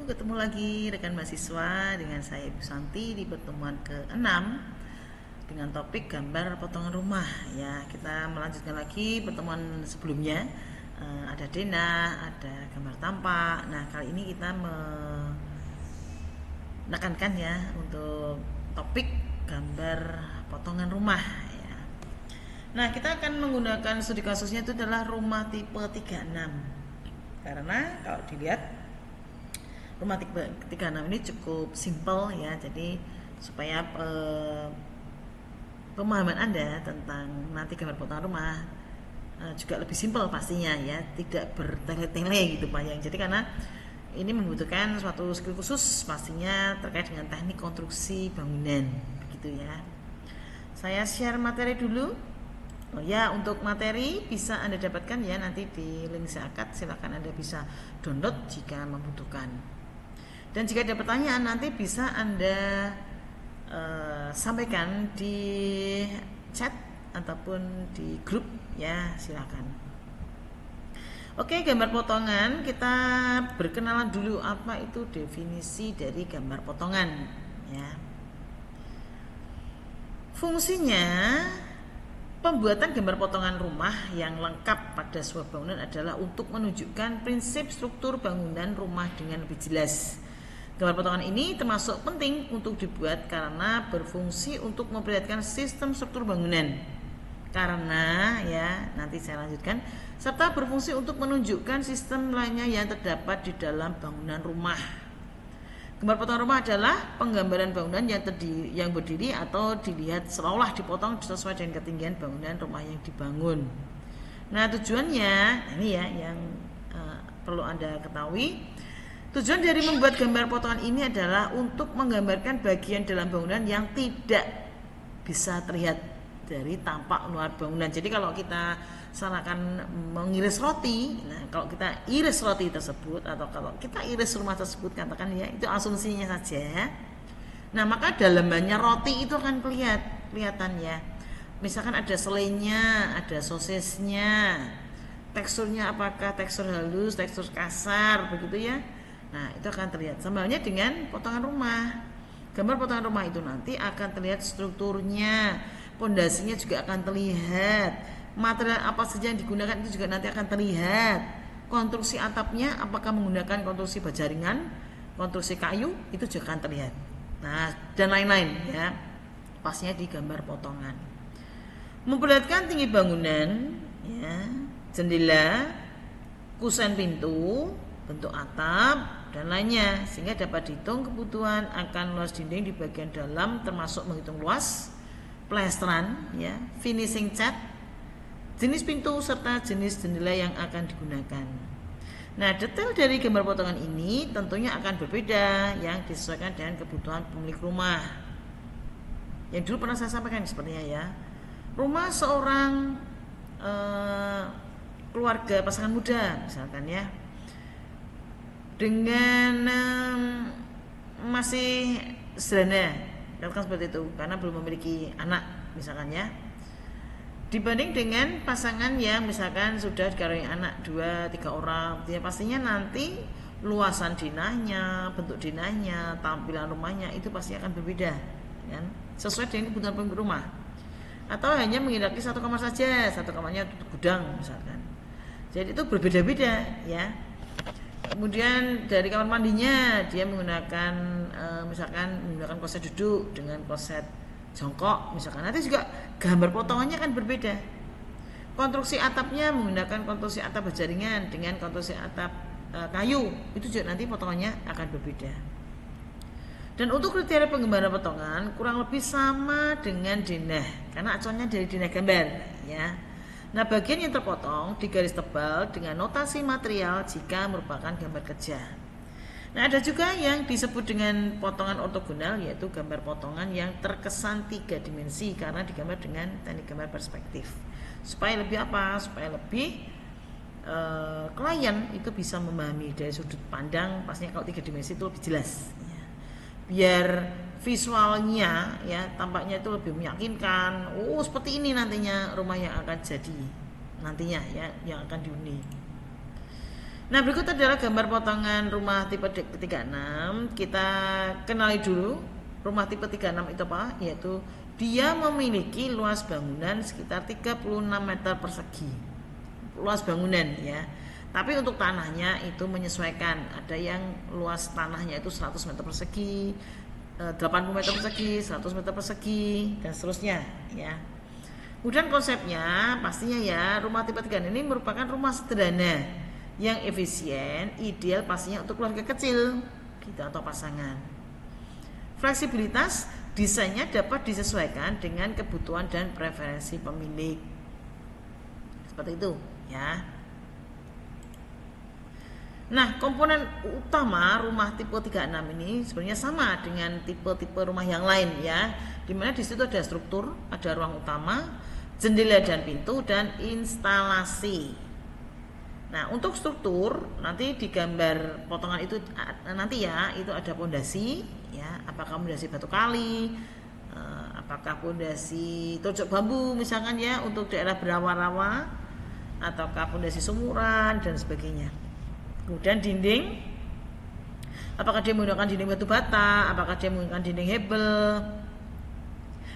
ketemu lagi rekan mahasiswa dengan saya Ibu Santi di pertemuan ke-6 dengan topik gambar potongan rumah. Ya, kita melanjutkan lagi pertemuan sebelumnya. Ada denah, ada gambar tampak. Nah, kali ini kita menekankan ya untuk topik gambar potongan rumah ya. Nah, kita akan menggunakan studi kasusnya itu adalah rumah tipe 36. Karena kalau dilihat rumah tipe 36 ini cukup simple ya, jadi supaya pemahaman Anda tentang nanti gambar potongan rumah juga lebih simpel pastinya ya, tidak bertele-tele gitu Pak yang. Jadi karena ini membutuhkan suatu skill khusus pastinya terkait dengan teknik konstruksi bangunan begitu ya. Saya share materi dulu. Oh ya, untuk materi bisa Anda dapatkan ya nanti di link Seakat, silakan Anda bisa download jika membutuhkan. Dan jika ada pertanyaan nanti bisa Anda sampaikan di chat ataupun di grup ya, silakan. Oke, gambar potongan, kita berkenalan dulu apa itu definisi dari gambar potongan ya. Fungsinya, pembuatan gambar potongan rumah yang lengkap pada sebuah bangunan adalah untuk menunjukkan prinsip struktur bangunan rumah dengan lebih jelas. Gambar potongan ini termasuk penting untuk dibuat karena berfungsi untuk memperlihatkan sistem struktur bangunan. Karena ya, nanti saya lanjutkan, serta berfungsi untuk menunjukkan sistem lainnya yang terdapat di dalam bangunan rumah. Gambar potongan rumah adalah penggambaran bangunan yang berdiri atau dilihat seolah dipotong sesuai dengan ketinggian bangunan rumah yang dibangun. Nah, tujuannya ini ya yang perlu Anda ketahui. Tujuan dari membuat gambar potongan ini adalah untuk menggambarkan bagian dalam bangunan yang tidak bisa terlihat dari tampak luar bangunan. Jadi kalau kita misalkan mengiris roti, nah kalau kita iris roti tersebut atau kalau kita iris rumah tersebut katakan ya, itu asumsinya saja. Nah, maka dalamannya roti itu akan kelihatan ya. Misalkan ada selainya, ada sosisnya, teksturnya apakah tekstur halus, tekstur kasar begitu ya. Nah, itu akan terlihat. Sama halnya dengan potongan rumah. Gambar potongan rumah itu nanti akan terlihat strukturnya, pondasinya juga akan terlihat, material apa saja yang digunakan itu juga nanti akan terlihat, konstruksi atapnya apakah menggunakan konstruksi baja ringan, konstruksi kayu, itu juga akan terlihat. Nah, dan lain-lain ya, pastinya di gambar potongan. Memperlihatkan tinggi bangunan ya, jendela, kusen pintu, bentuk atap dan lainnya, sehingga dapat dihitung kebutuhan akan luas dinding di bagian dalam, termasuk menghitung luas plesteran ya, finishing cat, jenis pintu serta jenis jendela yang akan digunakan. Nah, detail dari gambar potongan ini tentunya akan berbeda yang disesuaikan dengan kebutuhan pemilik rumah. Yang dulu pernah saya sampaikan sepertinya ya, rumah seorang keluarga pasangan muda misalkan ya, dengan masih sederhana, katakan seperti itu, karena belum memiliki anak misalkan ya, dibanding dengan pasangan yang misalkan sudah dikaruniai anak 2-3 orang, ya pastinya nanti luasan dinahnya, bentuk dinahnya, tampilan rumahnya itu pasti akan berbeda kan? Sesuai dengan kebutuhan pemilik rumah. Atau hanya menghendaki satu kamar saja, satu kamarnya gudang misalkan, jadi itu berbeda-beda ya. Kemudian dari kamar mandinya dia menggunakan misalkan menggunakan kloset duduk dengan kloset jongkok misalkan, nanti juga gambar potongannya kan berbeda. Konstruksi atapnya menggunakan konstruksi atap baja ringan dengan konstruksi atap kayu, itu juga nanti potongannya akan berbeda. Dan untuk kriteria penggambaran potongan kurang lebih sama dengan denah, karena acuannya dari denah gambar ya. Nah, bagian yang terpotong di garis tebal dengan notasi material jika merupakan gambar kerja. Nah, ada juga yang disebut dengan potongan ortogonal, yaitu gambar potongan yang terkesan 3 dimensi karena digambar dengan teknik gambar perspektif. Supaya lebih apa? Supaya lebih klien itu bisa memahami dari sudut pandang, pastinya kalau 3 dimensi itu lebih jelas. Ya. Biar visualnya ya tampaknya itu lebih meyakinkan. Oh, seperti ini nantinya rumah yang akan jadi nantinya ya, yang akan dihuni. Nah, berikut adalah gambar potongan rumah tipe 36. Kita kenali dulu rumah tipe 36 itu apa? Yaitu dia memiliki luas bangunan sekitar 36 meter persegi. Luas bangunan ya. Tapi untuk tanahnya itu menyesuaikan. Ada yang luas tanahnya itu 100 meter persegi, 80 meter persegi, 100 meter persegi, dan seterusnya ya. Kemudian konsepnya pastinya ya, rumah tipe 36 ini merupakan rumah sederhana yang efisien, ideal pastinya untuk keluarga kecil gitu atau pasangan. Fleksibilitas desainnya dapat disesuaikan dengan kebutuhan dan preferensi pemilik. Seperti itu ya. Nah, komponen utama rumah tipe 36 ini sebenarnya sama dengan tipe-tipe rumah yang lain ya. Dimana di situ ada struktur, ada ruang utama, jendela dan pintu, dan instalasi. Nah, untuk struktur nanti di gambar potongan itu nanti ya, itu ada pondasi ya, apakah pondasi batu kali, apakah pondasi tojok bambu misalkan ya untuk daerah berawa-rawa, ataukah pondasi sumuran dan sebagainya. Kemudian dinding, apakah dia menggunakan dinding batu bata, apakah dia menggunakan dinding hebel,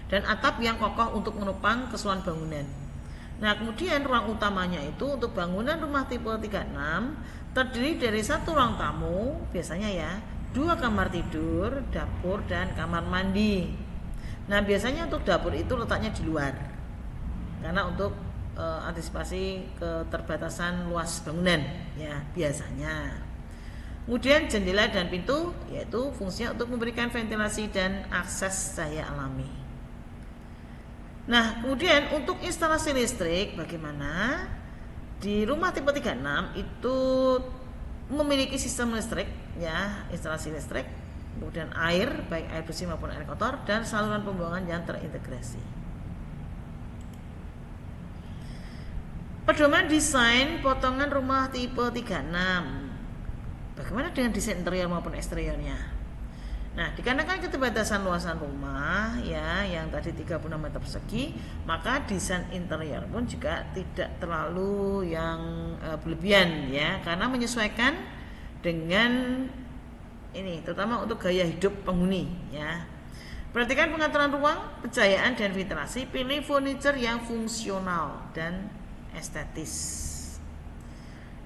dan atap yang kokoh untuk menopang keseluruhan bangunan. Nah, kemudian ruang utamanya itu untuk bangunan rumah tipe 36 terdiri dari satu ruang tamu, biasanya ya, 2 kamar tidur, dapur, dan kamar mandi. Nah, biasanya untuk dapur itu letaknya di luar, karena untuk antisipasi keterbatasan luas bangunan ya biasanya. Kemudian jendela dan pintu yaitu fungsinya untuk memberikan ventilasi dan akses cahaya alami. Nah, kemudian untuk instalasi listrik bagaimana? Di rumah tipe 36 itu memiliki sistem listrik ya, instalasi listrik, kemudian air, baik air bersih maupun air kotor, dan saluran pembuangan yang terintegrasi. Pedoman desain potongan rumah tipe 36. Bagaimana dengan desain interior maupun eksteriornya? Nah, dikarenakan keterbatasan luasan rumah ya yang tadi 36 meter persegi, maka desain interior pun juga tidak terlalu yang berlebihan ya, karena menyesuaikan dengan ini, terutama untuk gaya hidup penghuni ya. Perhatikan pengaturan ruang, pencahayaan dan ventilasi, pilih furniture yang fungsional dan estetis.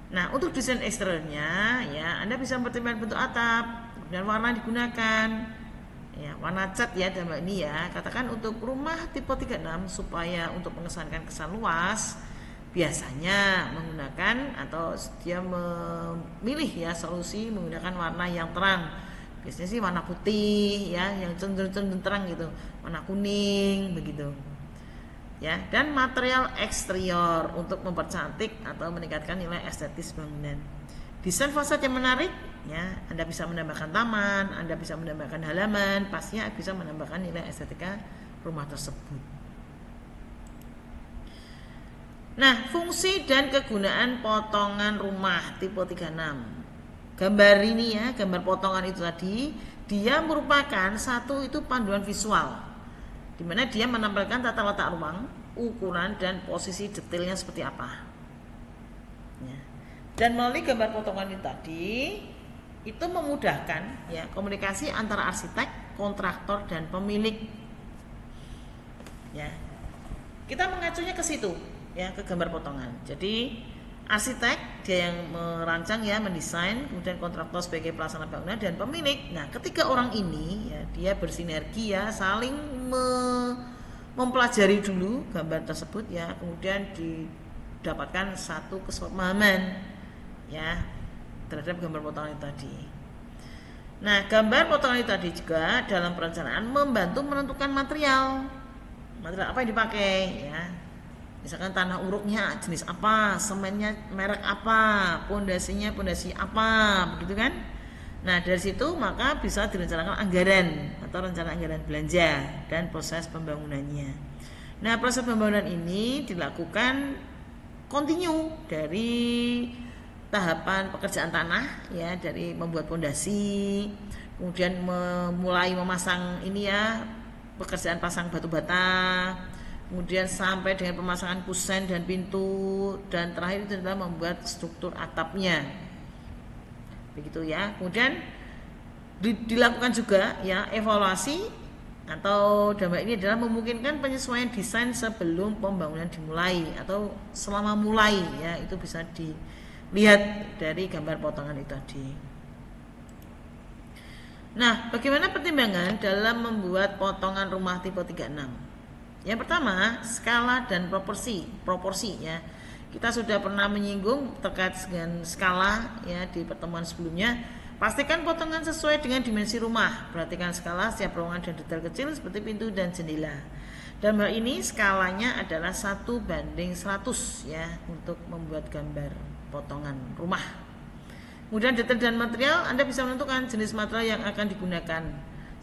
Nah, untuk desain eksteriornya ya, Anda bisa mempertimbangkan bentuk atap dan warna digunakan. Ya, warna cat ya dalam ini ya. Katakan untuk rumah tipe 36 supaya untuk mengesankan kesan luas, biasanya menggunakan atau dia memilih ya solusi menggunakan warna yang terang. Biasanya sih warna putih ya, yang cenderung terang gitu, warna kuning begitu. Ya, dan material eksterior untuk mempercantik atau meningkatkan nilai estetis bangunan. Desain fasad yang menarik ya, Anda bisa menambahkan taman, Anda bisa menambahkan halaman, pastinya bisa menambahkan nilai estetika rumah tersebut. Nah, fungsi dan kegunaan potongan rumah tipe 36. Gambar ini ya, gambar potongan itu tadi, dia merupakan satu itu panduan visual, di mana dia menampilkan tata letak ruang, ukuran dan posisi detailnya seperti apa. Ya. Dan melalui gambar potongan ini tadi, itu memudahkan ya komunikasi antara arsitek, kontraktor dan pemilik. Ya, kita mengacunya ke situ ya, ke gambar potongan. Jadi arsitek dia yang merancang ya, mendesain, kemudian kontraktor sebagai pelaksana bangunan dan pemilik. Nah, ketiga orang ini ya dia bersinergi ya, saling mempelajari dulu gambar tersebut ya, kemudian didapatkan satu kesepahaman ya terhadap gambar potongan itu tadi. Nah, gambar potongan itu tadi juga dalam perencanaan membantu menentukan material apa yang dipakai ya. Misalkan tanah uruknya jenis apa, semennya merek apa, pondasinya pondasi apa, begitu kan? Nah, dari situ maka bisa direncanakan anggaran atau rencana anggaran belanja dan proses pembangunannya. Nah, proses pembangunan ini dilakukan kontinu dari tahapan pekerjaan tanah ya, dari membuat pondasi, kemudian mulai memasang ini ya, pekerjaan pasang batu bata, kemudian sampai dengan pemasangan kusen dan pintu, dan terakhir itu adalah membuat struktur atapnya begitu ya. Kemudian dilakukan juga ya evaluasi, atau dalam hal ini adalah memungkinkan penyesuaian desain sebelum pembangunan dimulai atau selama mulai ya, itu bisa dilihat dari gambar potongan itu tadi. Nah, bagaimana pertimbangan dalam membuat potongan rumah tipe 36? Yang pertama, skala dan proporsi ya. Kita sudah pernah menyinggung terkait dengan skala ya di pertemuan sebelumnya. Pastikan potongan sesuai dengan dimensi rumah. Perhatikan skala setiap ruangan dan detail kecil seperti pintu dan jendela. Dalam hal ini skalanya adalah 1:100 ya untuk membuat gambar potongan rumah. Kemudian detail dan material, Anda bisa menentukan jenis material yang akan digunakan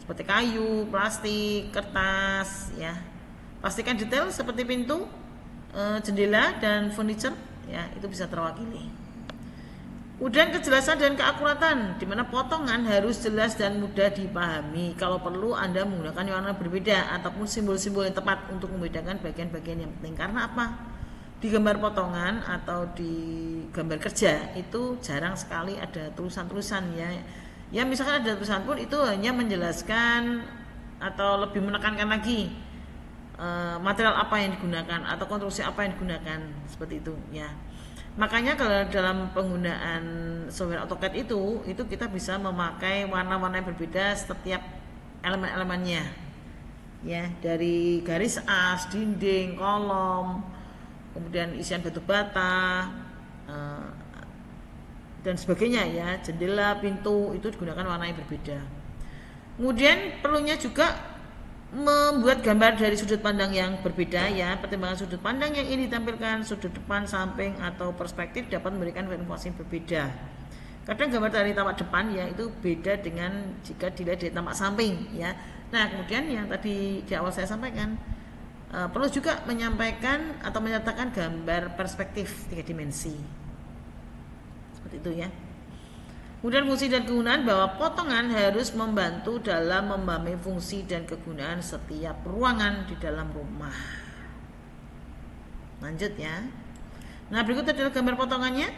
seperti kayu, plastik, kertas ya. Pastikan detail seperti pintu, jendela dan furniture ya, itu bisa terwakili. Kemudian kejelasan dan keakuratan, di mana potongan harus jelas dan mudah dipahami. Kalau perlu Anda menggunakan warna berbeda ataupun simbol-simbol yang tepat untuk membedakan bagian-bagian yang penting. Karena apa? Di gambar potongan atau di gambar kerja itu jarang sekali ada tulisan-tulisan ya. Ya misalkan ada tulisan pun itu hanya menjelaskan atau lebih menekankan lagi material apa yang digunakan atau konstruksi apa yang digunakan, seperti itu ya. Makanya kalau dalam penggunaan software AutoCAD itu kita bisa memakai warna-warna yang berbeda setiap elemen-elemennya ya, dari garis as, dinding, kolom, kemudian isian batu bata dan sebagainya ya, jendela, pintu, itu digunakan warna yang berbeda. Kemudian perlunya juga membuat gambar dari sudut pandang yang berbeda ya. Pertimbangan sudut pandang yang ini ditampilkan, sudut depan, samping atau perspektif dapat memberikan informasi yang berbeda. Kadang gambar dari tampak depan ya itu beda dengan jika dilihat dari tampak samping ya. Nah, kemudian yang tadi di awal saya sampaikan, perlu juga menyampaikan atau menyertakan gambar perspektif 3 dimensi. Seperti itu ya. Kemudian fungsi dan kegunaan, bahwa potongan harus membantu dalam memahami fungsi dan kegunaan setiap ruangan di dalam rumah. Lanjut ya. Nah, berikut adalah gambar potongannya.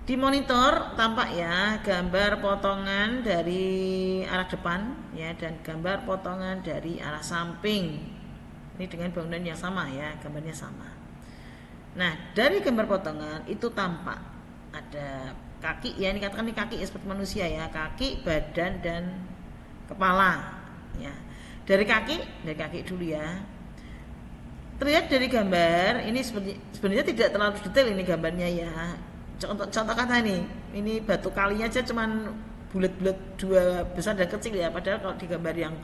Di monitor tampak ya gambar potongan dari arah depan ya dan gambar potongan dari arah samping. Ini dengan bangunan yang sama ya, gambarnya sama. Nah, dari gambar potongan itu tampak ada kaki ya, ini katakan ini kaki ya, seperti manusia ya, kaki, badan dan kepala ya. Dari kaki dulu ya. Terlihat dari gambar ini sebenarnya tidak terlalu detail ini gambarnya ya. Contoh kata ini batu kalinya aja cuman bulat-bulat dua besar dan kecil ya. Padahal kalau di gambar yang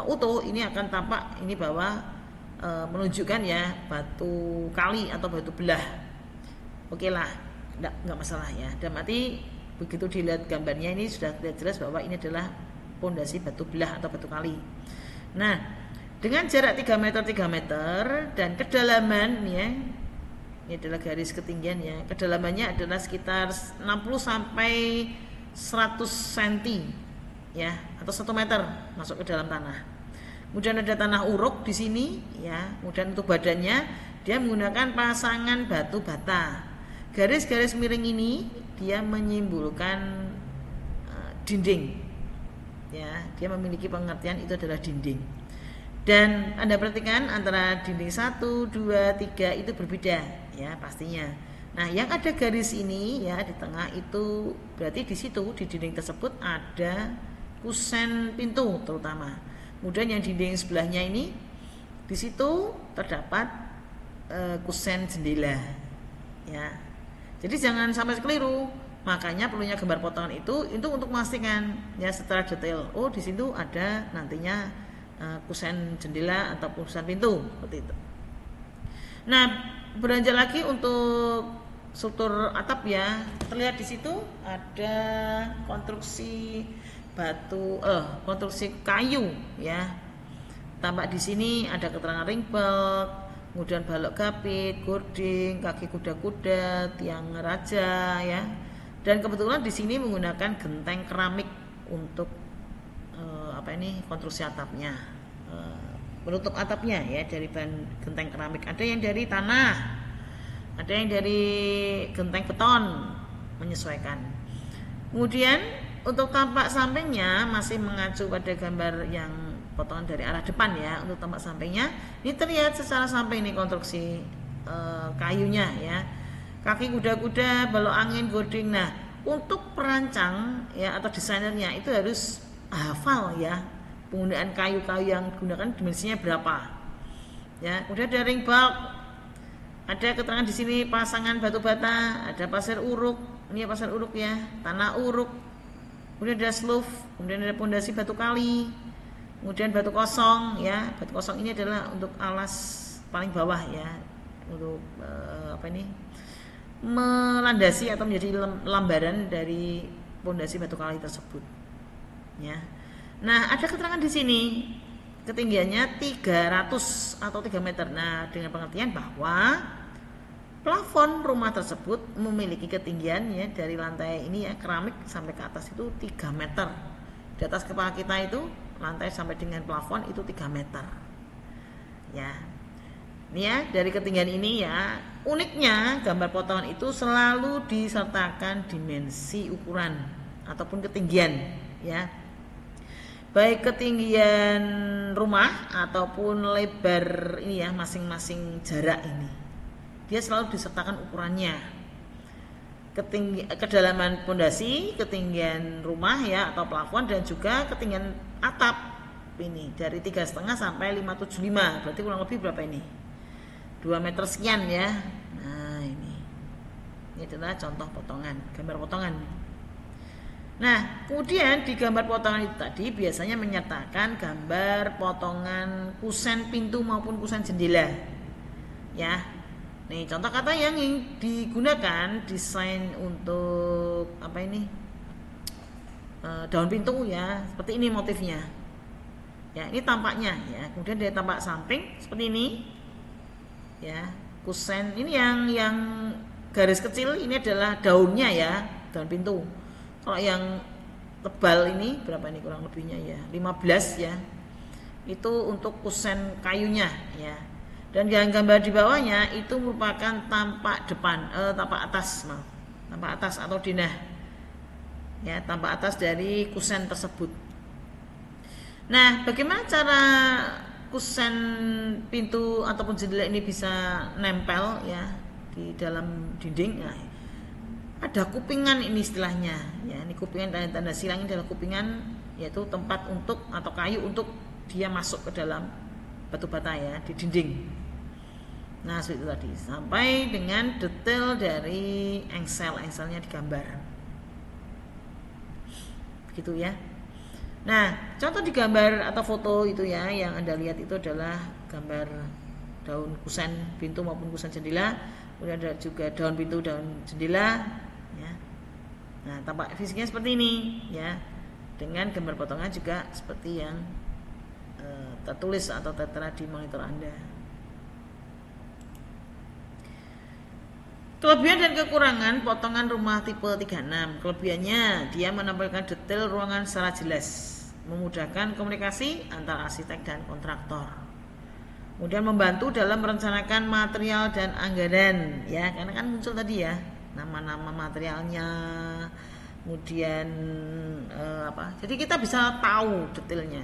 utuh ini akan tampak ini bahwa menunjukkan ya batu kali atau batu belah. Oke lah, enggak masalah ya. Dan mati begitu dilihat gambarnya ini sudah terlihat jelas bahwa ini adalah pondasi batu belah atau batu kali. Nah, dengan jarak 3 meter dan kedalaman ya, ini adalah garis ketinggian ya, kedalamannya adalah sekitar 60 sampai 100 cm ya, atau 1 meter masuk ke dalam tanah. Kemudian ada tanah uruk di sini ya. Kemudian untuk badannya dia menggunakan pasangan batu bata. Garis-garis miring ini dia menyimbolkan dinding ya, dia memiliki pengertian itu adalah dinding. Dan Anda perhatikan antara dinding 1, 2, 3 itu berbeda ya pastinya. Nah, yang ada garis ini ya di tengah itu berarti di situ di dinding tersebut ada kusen pintu terutama. Kemudian yang dinding sebelahnya ini di situ terdapat kusen jendela ya. Jadi jangan sampai keliru. Makanya perlunya gambar potongan itu untuk memastikan ya secara detail. Oh, di situ ada nantinya kusen jendela atau kusen pintu seperti itu. Nah, beranjak lagi untuk struktur atap ya. Terlihat di situ ada konstruksi konstruksi kayu ya. Tampak di sini ada keterangan ring bulk, kemudian balok gapit, gording, kaki kuda-kuda, tiang raja ya. Dan kebetulan di sini menggunakan genteng keramik untuk konstruksi atapnya, penutup atapnya ya dari bahan genteng keramik. Ada yang dari tanah, ada yang dari genteng beton, menyesuaikan. Kemudian untuk tampak sampingnya masih mengacu pada gambar yang potongan dari arah depan ya. Untuk tampak sampingnya ini terlihat secara samping ini konstruksi kayunya ya. Kaki kuda-kuda, balok angin, goding. Nah, untuk perancang ya atau desainernya itu harus hafal ya penggunaan kayu-kayu yang digunakan dimensinya berapa. Ya, kemudian ada ring bulk. Ada keterangan di sini pasangan batu bata, ada pasir uruk, ini pasir uruk ya, tanah uruk. Kemudian ada slough, kemudian ada pondasi batu kali, kemudian batu kosong ya. Batu kosong ini adalah untuk alas paling bawah ya, untuk melandasi atau menjadi lambaran dari pondasi batu kali tersebut ya. Nah, ada keterangan di sini ketinggiannya 300 atau 3 meter. Nah, dengan pengertian bahwa plafon rumah tersebut memiliki ketinggian ya dari lantai ini ya keramik sampai ke atas itu 3 meter. Di atas kepala kita itu lantai sampai dengan plafon itu 3 meter. Ya. Ini ya dari ketinggian ini ya. Uniknya gambar potongan itu selalu disertakan dimensi ukuran ataupun ketinggian ya. Baik ketinggian rumah ataupun lebar ini ya masing-masing jarak ini dia selalu disertakan ukurannya, kedalaman pondasi, ketinggian rumah ya atau plafon dan juga ketinggian atap ini dari 3,5 sampai 575 berarti kurang lebih berapa ini 2 meter sekian ya. Nah ini adalah contoh potongan gambar potongan. Nah, kemudian di gambar potongan itu tadi biasanya menyertakan gambar potongan kusen pintu maupun kusen jendela. Ya. Nih, contoh kata yang digunakan desain untuk apa ini? Daun pintu ya, seperti ini motifnya. Ya, ini tampaknya ya. Kemudian dari tampak samping seperti ini. Ya, kusen ini yang garis kecil ini adalah daunnya ya, daun pintu. Kalau yang tebal ini berapa ini kurang lebihnya ya 15 ya itu untuk kusen kayunya ya. Dan yang gambar di bawahnya itu merupakan tampak depan tampak atas atau dinah ya, tampak atas dari kusen tersebut. Nah, bagaimana cara kusen pintu ataupun jendela ini bisa nempel ya di dalam dinding? Nah, ada kupingan ini istilahnya ya, ini kupingan tanda silang ini adalah kupingan yaitu tempat untuk atau kayu untuk dia masuk ke dalam batu bata ya di dinding. Nah seperti itu tadi sampai dengan detail dari engselnya digambar begitu ya. Nah contoh di gambar atau foto itu ya yang Anda lihat itu adalah gambar daun kusen pintu maupun kusen jendela, kemudian ada juga daun pintu daun jendela ya. Nah, tampak fisiknya seperti ini ya. Dengan gambar potongan juga seperti yang tertulis atau tertera di monitor Anda. Kelebihan dan kekurangan potongan rumah tipe 36. Kelebihannya dia menampilkan detail ruangan secara jelas, memudahkan komunikasi antara arsitek dan kontraktor. Kemudian membantu dalam merencanakan material dan anggaran ya, karena kan muncul tadi ya nama-nama materialnya, kemudian jadi kita bisa tahu detailnya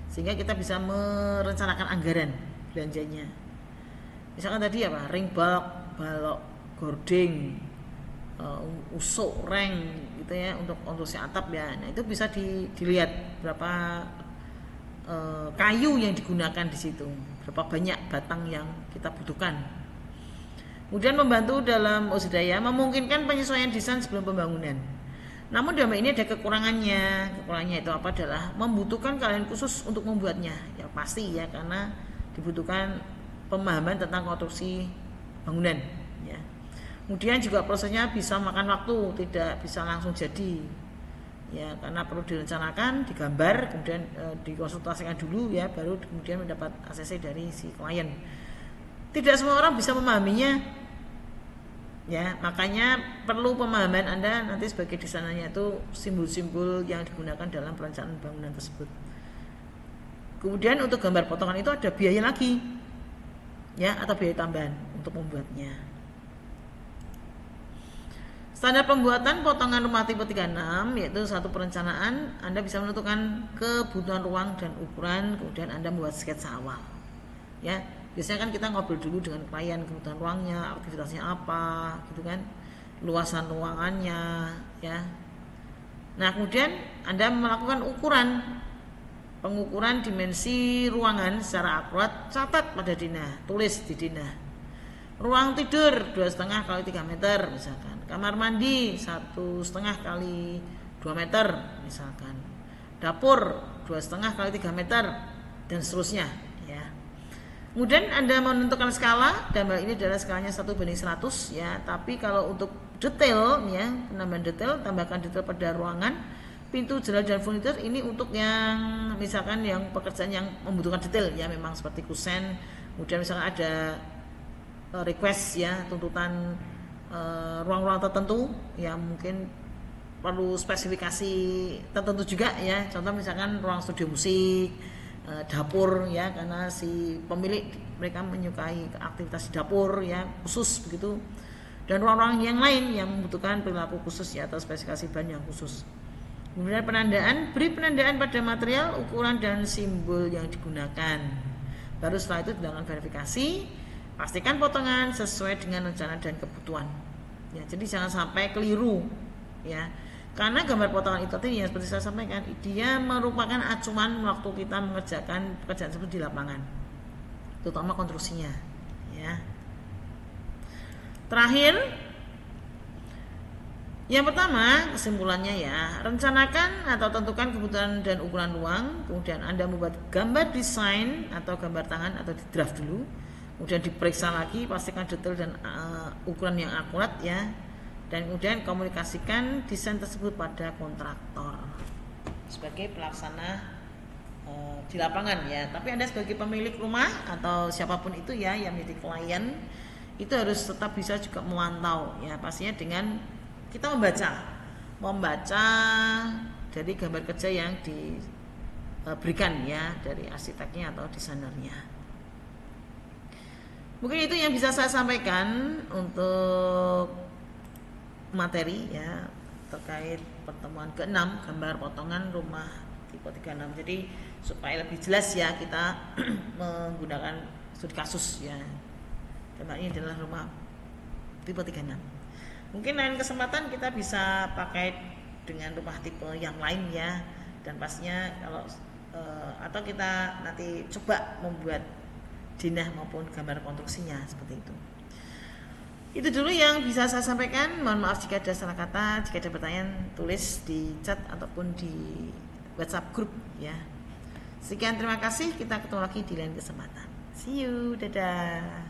sehingga kita bisa merencanakan anggaran belanjanya. Misalkan tadi apa ring bulk, balok gording, usuk reng gitu ya untuk konstruksi atap ya. Nah itu bisa dilihat berapa kayu yang digunakan di situ, berapa banyak batang yang kita butuhkan. Kemudian membantu dalam memungkinkan penyesuaian desain sebelum pembangunan. Namun dalam ini ada kekurangannya. Kekurangannya itu apa adalah membutuhkan keahlian khusus untuk membuatnya. Ya pasti ya karena dibutuhkan pemahaman tentang konstruksi bangunan. Ya. Kemudian juga prosesnya bisa makan waktu, tidak bisa langsung jadi. Ya karena perlu direncanakan, digambar, kemudian dikonsultasikan dulu ya, baru kemudian mendapat ACC dari si klien. Tidak semua orang bisa memahaminya. Ya, makanya perlu pemahaman Anda nanti sebagai desainernya itu simbol-simbol yang digunakan dalam perencanaan bangunan tersebut. Kemudian untuk gambar potongan itu ada biaya lagi. Ya, atau biaya tambahan untuk membuatnya. Standar pembuatan potongan rumah tipe 36 yaitu satu perencanaan, Anda bisa menentukan kebutuhan ruang dan ukuran, kemudian Anda membuat sketsa awal. Ya, biasanya kan kita ngobrol dulu dengan klien kebutuhan ruangnya, aktivitasnya apa, gitu kan, luasan ruangannya, ya. Nah, kemudian Anda melakukan pengukuran dimensi ruangan secara akurat, catat pada DINA, tulis di DINA. Ruang tidur 2,5 kali 3 meter misalkan, kamar mandi 1,5 kali 2 meter misalkan, dapur 2,5 kali 3 meter dan seterusnya, ya. Kemudian Anda menentukan skala, dan ini adalah skalanya 1:100, ya. Tapi kalau untuk detail, ya, penambahan detail, tambahkan detail pada ruangan, pintu, jendela dan furnitur, ini untuk yang misalkan yang pekerjaan yang membutuhkan detail, ya, memang seperti kusen. Kemudian misalkan ada request, ya, tuntutan ruang-ruang tertentu yang mungkin perlu spesifikasi tertentu juga, ya. Contoh misalkan ruang studio musik, dapur, ya, karena si pemilik mereka menyukai aktivitas di dapur, ya, khusus begitu. Dan ruang-ruang yang lain yang membutuhkan perilaku khusus, ya, atau spesifikasi bahan yang khusus. Kemudian penandaan, beri penandaan pada material, ukuran dan simbol yang digunakan. Baru setelah itu dilakukan verifikasi. Pastikan potongan sesuai dengan rencana dan kebutuhan. Ya, jadi jangan sampai keliru, ya. Karena gambar potongan itu tadi yang seperti saya sampaikan, dia merupakan acuan waktu kita mengerjakan pekerjaan tersebut di lapangan, terutama konstruksinya, ya. Terakhir, yang pertama kesimpulannya, ya, rencanakan atau tentukan kebutuhan dan ukuran ruang, kemudian Anda membuat gambar desain atau gambar tangan atau di draft dulu. Kemudian diperiksa lagi, pastikan detail dan ukuran yang akurat, ya. Dan kemudian komunikasikan desain tersebut pada kontraktor sebagai pelaksana di lapangan, ya. Tapi Anda sebagai pemilik rumah atau siapapun itu, ya, yang menjadi klien, itu harus tetap bisa juga memantau, ya, pastinya dengan kita membaca dari gambar kerja yang diberikan, ya, dari arsiteknya atau desainernya. Mungkin itu yang bisa saya sampaikan untuk materi, ya, terkait pertemuan ke-6 gambar potongan rumah tipe 36. Jadi supaya lebih jelas, ya, kita menggunakan studi kasus, ya. Tema ini adalah rumah tipe 36. Mungkin lain kesempatan kita bisa pakai dengan rumah tipe yang lain, ya. Dan pastinya kalau atau kita nanti coba membuat DINA maupun gambar konstruksinya seperti itu. Itu dulu yang bisa saya sampaikan. Mohon maaf jika ada salah kata. Jika ada pertanyaan, tulis di chat ataupun di WhatsApp grup, ya. Sekian, terima kasih. Kita ketemu lagi di lain kesempatan. See you, dadah.